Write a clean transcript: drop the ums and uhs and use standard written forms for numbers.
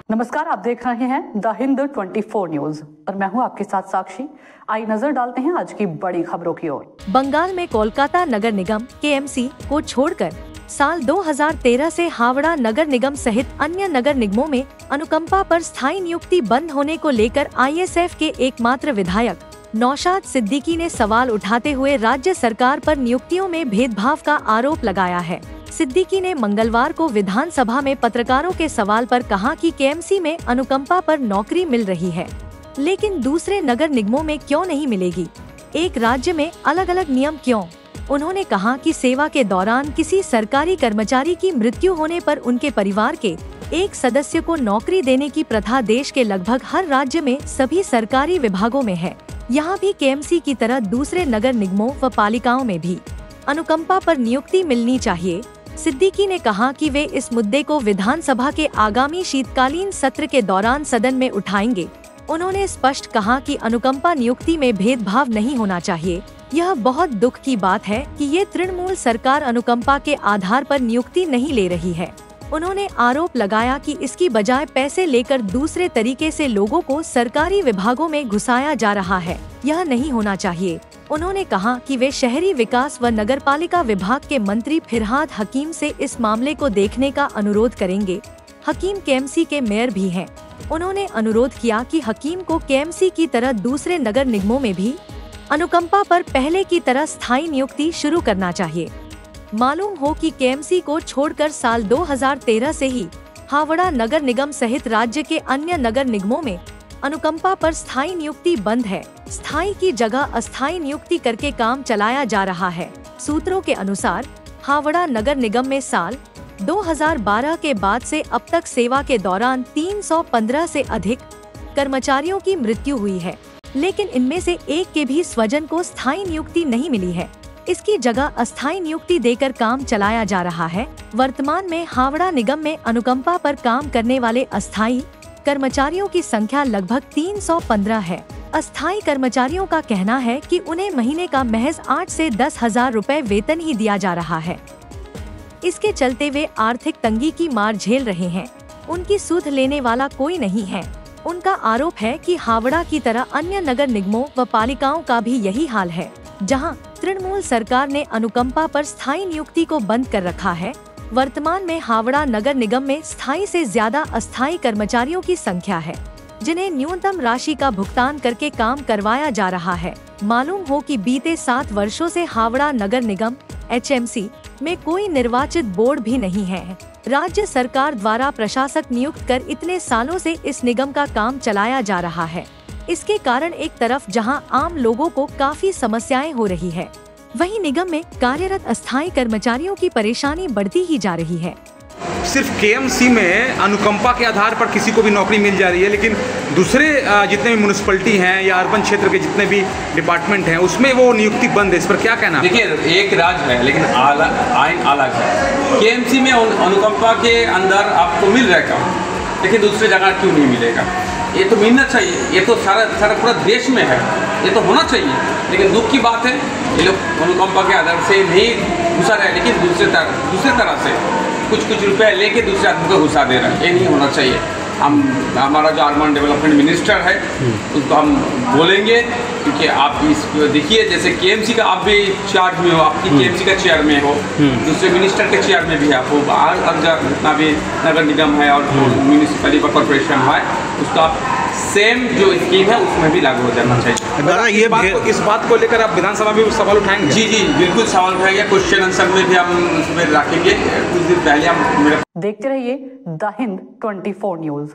नमस्कार, आप देख रहे हैं द हिंद 24 न्यूज और मैं हूं आपके साथ साक्षी। आई नजर डालते हैं आज की बड़ी खबरों की ओर। बंगाल में कोलकाता नगर निगम केएमसी को छोड़कर साल 2013 से हावड़ा नगर निगम सहित अन्य नगर निगमों में अनुकंपा पर स्थायी नियुक्ति बंद होने को लेकर आईएसएफ के एकमात्र विधायक नौशाद सिद्दीकी ने सवाल उठाते हुए राज्य सरकार पर नियुक्तियों में भेदभाव का आरोप लगाया है। सिद्दीकी ने मंगलवार को विधानसभा में पत्रकारों के सवाल पर कहा कि केएमसी में अनुकंपा पर नौकरी मिल रही है, लेकिन दूसरे नगर निगमों में क्यों नहीं मिलेगी? एक राज्य में अलग अलग नियम क्यों? उन्होंने कहा कि सेवा के दौरान किसी सरकारी कर्मचारी की मृत्यु होने पर उनके परिवार के एक सदस्य को नौकरी देने की प्रथा देश के लगभग हर राज्य में सभी सरकारी विभागों में है। यहाँ भी केएमसी की तरह दूसरे नगर निगमों व पालिकाओं में भी अनुकंपा पर नियुक्ति मिलनी चाहिए। सिद्दीकी ने कहा कि वे इस मुद्दे को विधानसभा के आगामी शीतकालीन सत्र के दौरान सदन में उठाएंगे। उन्होंने स्पष्ट कहा कि अनुकंपा नियुक्ति में भेदभाव नहीं होना चाहिए। यह बहुत दुख की बात है कि ये तृणमूल सरकार अनुकंपा के आधार पर नियुक्ति नहीं ले रही है। उन्होंने आरोप लगाया कि इसकी बजाय पैसे लेकर दूसरे तरीके से लोगों को सरकारी विभागों में घुसाया जा रहा है। यह नहीं होना चाहिए। उन्होंने कहा कि वे शहरी विकास व नगरपालिका विभाग के मंत्री फिरहाद हकीम से इस मामले को देखने का अनुरोध करेंगे। हकीम केएमसी के मेयर भी हैं। उन्होंने अनुरोध किया कि हकीम को केएमसी की तरह दूसरे नगर निगमों में भी अनुकंपा पर पहले की तरह स्थायी नियुक्ति शुरू करना चाहिए। मालूम हो कि केएमसी को छोड़कर साल 2013 से ही हावड़ा नगर निगम सहित राज्य के अन्य नगर निगमों में अनुकंपा पर स्थायी नियुक्ति बंद है। स्थायी की जगह अस्थायी नियुक्ति करके काम चलाया जा रहा है। सूत्रों के अनुसार हावड़ा नगर निगम में साल 2012 के बाद से अब तक सेवा के दौरान 315 से अधिक कर्मचारियों की मृत्यु हुई है, लेकिन इनमें से एक के भी स्वजन को स्थायी नियुक्ति नहीं मिली है। इसकी जगह अस्थायी नियुक्ति देकर काम चलाया जा रहा है। वर्तमान में हावड़ा निगम में अनुकंपा पर काम करने वाले अस्थायी कर्मचारियों की संख्या लगभग 315 है। अस्थायी कर्मचारियों का कहना है कि उन्हें महीने का महज 8 से 10 हजार रुपए वेतन ही दिया जा रहा है। इसके चलते वे आर्थिक तंगी की मार झेल रहे हैं। उनकी सुध लेने वाला कोई नहीं है। उनका आरोप है कि हावड़ा की तरह अन्य नगर निगमों व पालिकाओं का भी यही हाल है, जहां तृणमूल सरकार ने अनुकंपा पर स्थायी नियुक्ति को बंद कर रखा है। वर्तमान में हावड़ा नगर निगम में स्थायी से ज्यादा अस्थायी कर्मचारियों की संख्या है, जिन्हें न्यूनतम राशि का भुगतान करके काम करवाया जा रहा है। मालूम हो कि बीते 7 वर्षों से हावड़ा नगर निगम HMC में कोई निर्वाचित बोर्ड भी नहीं है। राज्य सरकार द्वारा प्रशासक नियुक्त कर इतने सालों से इस निगम का काम चलाया जा रहा है। इसके कारण एक तरफ जहां आम लोगों को काफी समस्याएं हो रही है, वहीं निगम में कार्यरत अस्थायी कर्मचारियों की परेशानी बढ़ती ही जा रही है। सिर्फ केएमसी में अनुकंपा के आधार पर किसी को भी नौकरी मिल जा रही है, लेकिन दूसरे जितने भी म्यूनिसिपैलिटी हैं या अर्बन क्षेत्र के जितने भी डिपार्टमेंट हैं उसमें वो नियुक्ति बंद है। इस पर क्या कहना? देखिए, एक राज्य है लेकिन आइन अलग है। केएमसी में अनुकंपा के अंदर आपको मिल रहेगा, लेकिन दूसरी जगह क्यों नहीं मिलेगा? ये तो मिलना चाहिए। ये तो सारा पूरा देश में है, ये तो होना चाहिए। लेकिन दुख की बात है, ये लोग अनुकंपा के आधार से नहीं घुसा रहे, लेकिन दूसरे तरह से कुछ रुपए लेके दूसरे आदमी को घुसा दे रहे हैं। ये नहीं होना चाहिए। हमारा जो अर्बन डेवलपमेंट मिनिस्टर है उसको हम बोलेंगे, क्योंकि आप इसको देखिए, जैसे केएमसी का आप भी चार्ज में हो, आपकी केएमसी का चेयर में हो, दूसरे मिनिस्टर के चेयर में भी आप हो, जितना भी नगर निगम है और म्यूनिसिपैलिटी कॉर्पोरेशन है उसका सेम जो स्कीम है उसमें भी लागू हो जाना चाहिए। दादा, इस बात को लेकर आप विधानसभा में सवाल उठाएंगे? जी, बिल्कुल सवाल उठाएंगे। क्वेश्चन आंसर में भी हम उसमें रखेंगे। कुछ दिन पहले हम देखते रहिए द हिंद 24 न्यूज।